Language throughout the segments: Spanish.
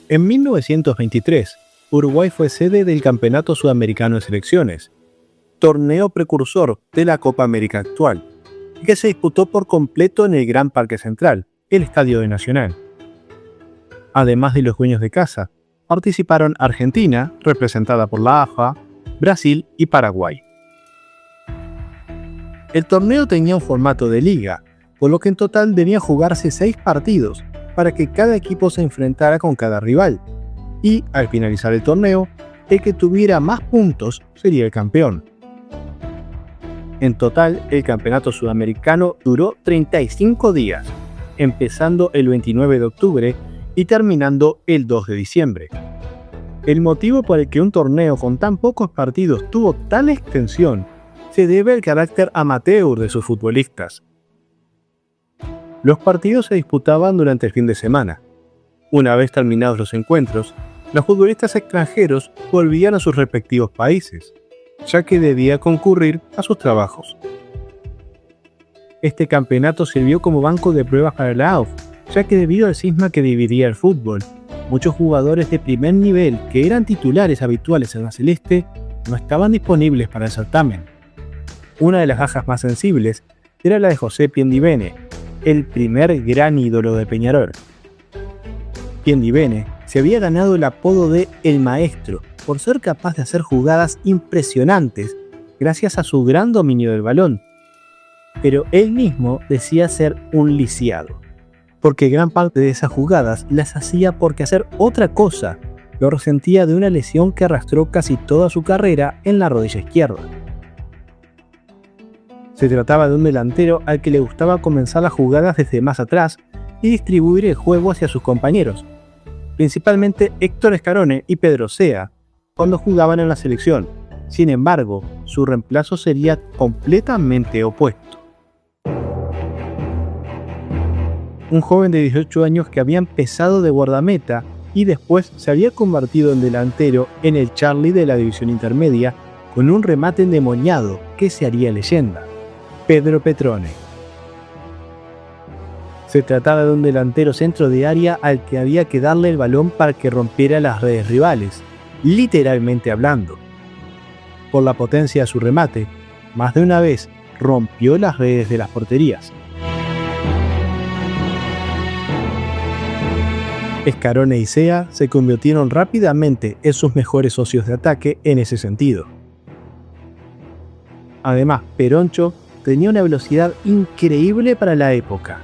En 1923, Uruguay fue sede del Campeonato Sudamericano de Selecciones, torneo precursor de la Copa América actual, que se disputó por completo en el Gran Parque Central, el Estadio de Nacional. Además de los dueños de casa, participaron Argentina, representada por la AFA, Brasil y Paraguay. El torneo tenía un formato de liga, por lo que en total debían jugarse 6 partidos para que cada equipo se enfrentara con cada rival, y al finalizar el torneo, el que tuviera más puntos sería el campeón. En total, el campeonato sudamericano duró 35 días, empezando el 29 de octubre y terminando el 2 de diciembre. El motivo por el que un torneo con tan pocos partidos tuvo tal extensión se debe al carácter amateur de sus futbolistas. Los partidos se disputaban durante el fin de semana. Una vez terminados los encuentros, los futbolistas extranjeros volvían a sus respectivos países, ya que debía concurrir a sus trabajos. Este campeonato sirvió como banco de pruebas para la AUF, ya que debido al cisma que dividía el fútbol, muchos jugadores de primer nivel que eran titulares habituales en la celeste no estaban disponibles para el certamen. Una de las bajas más sensibles era la de José Piendibene, el primer gran ídolo de Peñarol. Piendibene se había ganado el apodo de El Maestro por ser capaz de hacer jugadas impresionantes gracias a su gran dominio del balón, pero él mismo decía ser un lisiado, porque gran parte de esas jugadas las hacía porque hacer otra cosa lo resentía de una lesión que arrastró casi toda su carrera en la rodilla izquierda. Se trataba de un delantero al que le gustaba comenzar las jugadas desde más atrás y distribuir el juego hacia sus compañeros, principalmente Héctor Scarone y Pedro Sea, cuando jugaban en la selección. Sin embargo, su reemplazo sería completamente opuesto. Un joven de 18 años que había empezado de guardameta y después se había convertido en delantero en el Charly de la división intermedia con un remate endemoniado que se haría leyenda: Pedro Petrone. Se trataba de un delantero centro de área al que había que darle el balón para que rompiera las redes rivales, literalmente hablando. Por la potencia de su remate, más de una vez rompió las redes de las porterías. Scarone y Sea se convirtieron rápidamente en sus mejores socios de ataque en ese sentido. Además, Peroncho tenía una velocidad increíble para la época.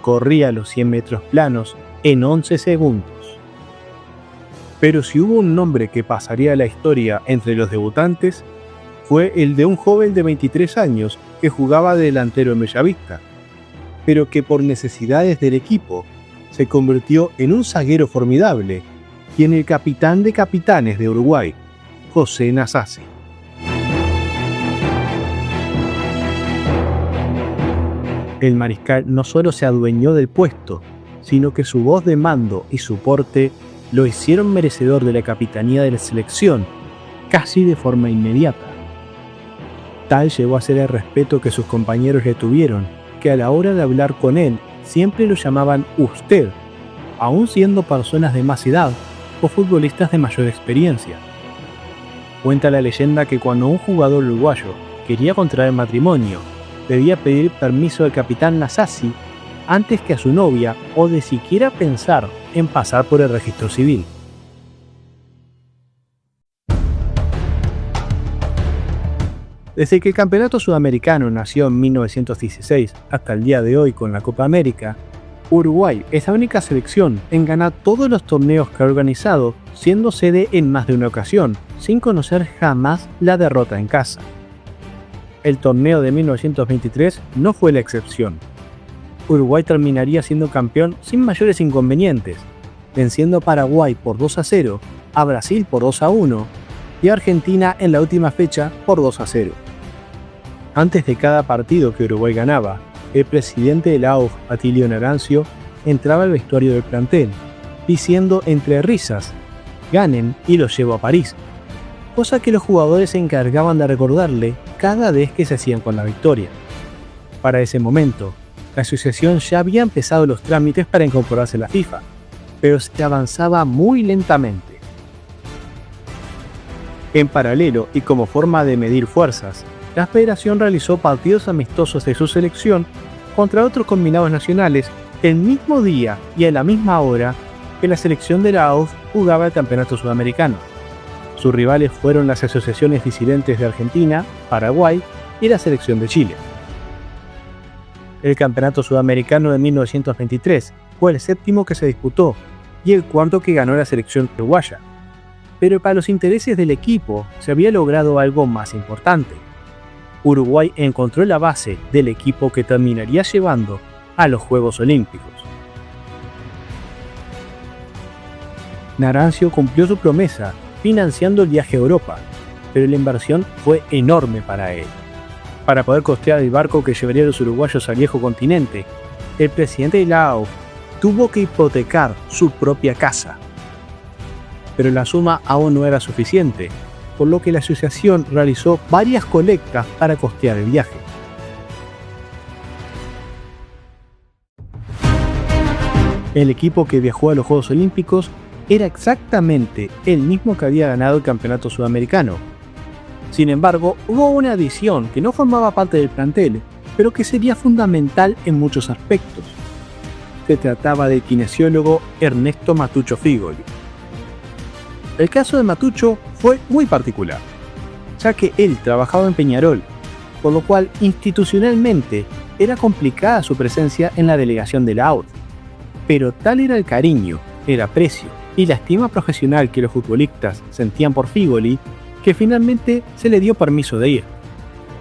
Corría los 100 metros planos en 11 segundos. Pero si hubo un nombre que pasaría a la historia entre los debutantes, fue el de un joven de 23 años que jugaba de delantero en Bellavista, pero que por necesidades del equipo se convirtió en un zaguero formidable y en el capitán de capitanes de Uruguay, José Nasazzi. El mariscal no solo se adueñó del puesto, sino que su voz de mando y su porte lo hicieron merecedor de la capitanía de la selección, casi de forma inmediata. Tal llegó a ser el respeto que sus compañeros le tuvieron, que a la hora de hablar con él siempre lo llamaban usted, aun siendo personas de más edad o futbolistas de mayor experiencia. Cuenta la leyenda que cuando un jugador uruguayo quería contraer matrimonio, debía pedir permiso al capitán Nasazzi antes que a su novia o de siquiera pensar en pasar por el registro civil. Desde que el Campeonato Sudamericano nació en 1916 hasta el día de hoy con la Copa América, Uruguay es la única selección en ganar todos los torneos que ha organizado, siendo sede en más de una ocasión, sin conocer jamás la derrota en casa. El torneo de 1923 no fue la excepción. Uruguay terminaría siendo campeón sin mayores inconvenientes, venciendo a Paraguay por 2-0, a Brasil por 2-1 y a Argentina en la última fecha por 2-0. Antes de cada partido que Uruguay ganaba, el presidente de la AUF, Atilio Narancio, entraba al vestuario del plantel, diciendo entre risas: "Ganen y los llevo a París", cosa que los jugadores se encargaban de recordarle cada vez que se hacían con la victoria. Para ese momento, la asociación ya había empezado los trámites para incorporarse a la FIFA, pero se avanzaba muy lentamente. En paralelo y como forma de medir fuerzas, la federación realizó partidos amistosos de su selección contra otros combinados nacionales el mismo día y a la misma hora que la selección de la AUF jugaba el campeonato sudamericano. Sus rivales fueron las asociaciones disidentes de Argentina, Paraguay y la selección de Chile. El campeonato sudamericano de 1923 fue el séptimo que se disputó y el cuarto que ganó la selección uruguaya. Pero para los intereses del equipo se había logrado algo más importante. Uruguay encontró la base del equipo que terminaría llevando a los Juegos Olímpicos. Narancio cumplió su promesa financiando el viaje a Europa, pero la inversión fue enorme para él. Para poder costear el barco que llevaría a los uruguayos al viejo continente, el presidente de la AUF tuvo que hipotecar su propia casa. Pero la suma aún no era suficiente, por lo que la asociación realizó varias colectas para costear el viaje. El equipo que viajó a los Juegos Olímpicos era exactamente el mismo que había ganado el campeonato sudamericano. Sin embargo, hubo una adición que no formaba parte del plantel, pero que sería fundamental en muchos aspectos. Se trataba del kinesiólogo Ernesto Matucho Figoli. El caso de Matucho fue muy particular, ya que él trabajaba en Peñarol, por lo cual institucionalmente era complicada su presencia en la delegación de la AUF. Pero tal era el cariño, el aprecio y la estima profesional que los futbolistas sentían por Figoli, que finalmente se le dio permiso de ir.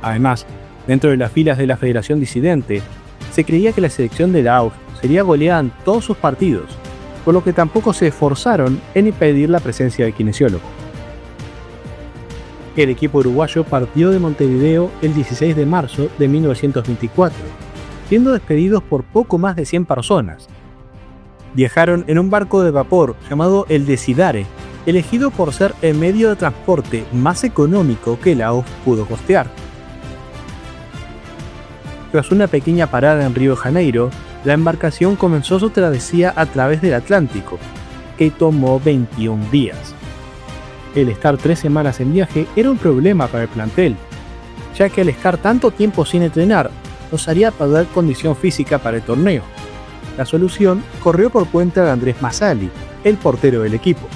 Además, dentro de las filas de la Federación Disidente, se creía que la selección de la AUF sería goleada en todos sus partidos, por lo que tampoco se esforzaron en impedir la presencia del kinesiólogo. El equipo uruguayo partió de Montevideo el 16 de marzo de 1924, siendo despedidos por poco más de 100 personas. Viajaron en un barco de vapor llamado el Desidare, elegido por ser el medio de transporte más económico que la AUF pudo costear. Tras una pequeña parada en Río de Janeiro, la embarcación comenzó su travesía a través del Atlántico, que tomó 21 días. El estar 3 semanas en viaje era un problema para el plantel, ya que al estar tanto tiempo sin entrenar, nos haría perder condición física para el torneo. La solución corrió por cuenta de Andrés Massali, el portero del equipo.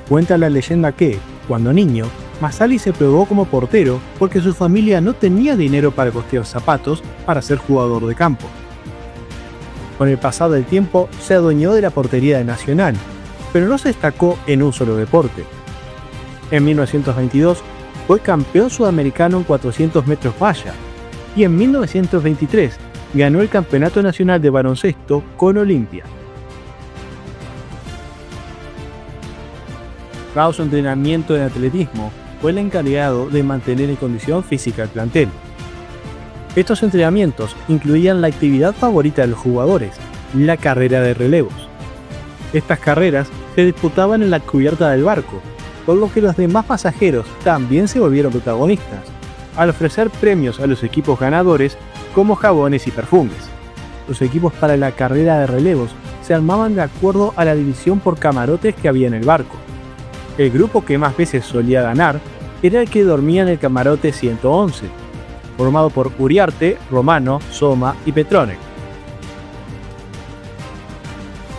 Cuenta la leyenda que, cuando niño, Massali se probó como portero porque su familia no tenía dinero para costear zapatos para ser jugador de campo. Con el pasar del tiempo se adueñó de la portería de Nacional, pero no se destacó en un solo deporte. En 1922 fue campeón sudamericano en 400 metros valla y en 1923 ganó el Campeonato Nacional de Baloncesto con Olimpia. Tras su entrenamiento en atletismo, fue el encargado de mantener en condición física el plantel. Estos entrenamientos incluían la actividad favorita de los jugadores, la carrera de relevos. Estas carreras se disputaban en la cubierta del barco, por lo que los demás pasajeros también se volvieron protagonistas, al ofrecer premios a los equipos ganadores como jabones y perfumes. Los equipos para la carrera de relevos se armaban de acuerdo a la división por camarotes que había en el barco. El grupo que más veces solía ganar era el que dormía en el camarote 111, formado por Uriarte, Romano, Soma y Petrone.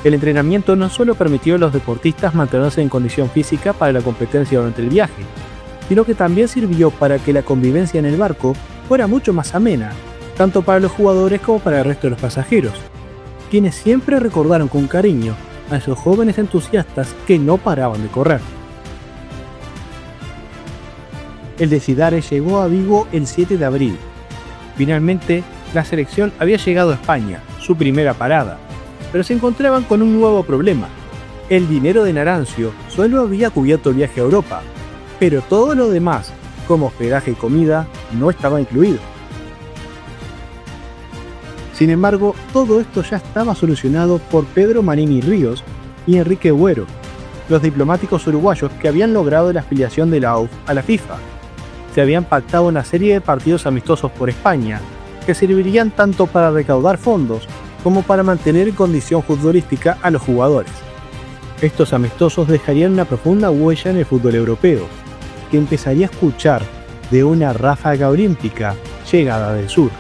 El entrenamiento no solo permitió a los deportistas mantenerse en condición física para la competencia durante el viaje, sino que también sirvió para que la convivencia en el barco fuera mucho más amena, tanto para los jugadores como para el resto de los pasajeros, quienes siempre recordaron con cariño a esos jóvenes entusiastas que no paraban de correr. El Desidare llegó a Vigo el 7 de abril. Finalmente, la selección había llegado a España, su primera parada, pero se encontraban con un nuevo problema. El dinero de Narancio solo había cubierto el viaje a Europa, pero todo lo demás, como hospedaje y comida, no estaba incluido. Sin embargo, todo esto ya estaba solucionado por Pedro Manini Ríos y Enrique Buero, los diplomáticos uruguayos que habían logrado la afiliación de la AUF a la FIFA. Se habían pactado una serie de partidos amistosos por España, que servirían tanto para recaudar fondos como para mantener en condición futbolística a los jugadores. Estos amistosos dejarían una profunda huella en el fútbol europeo, que empezaría a escuchar de una ráfaga olímpica llegada del sur.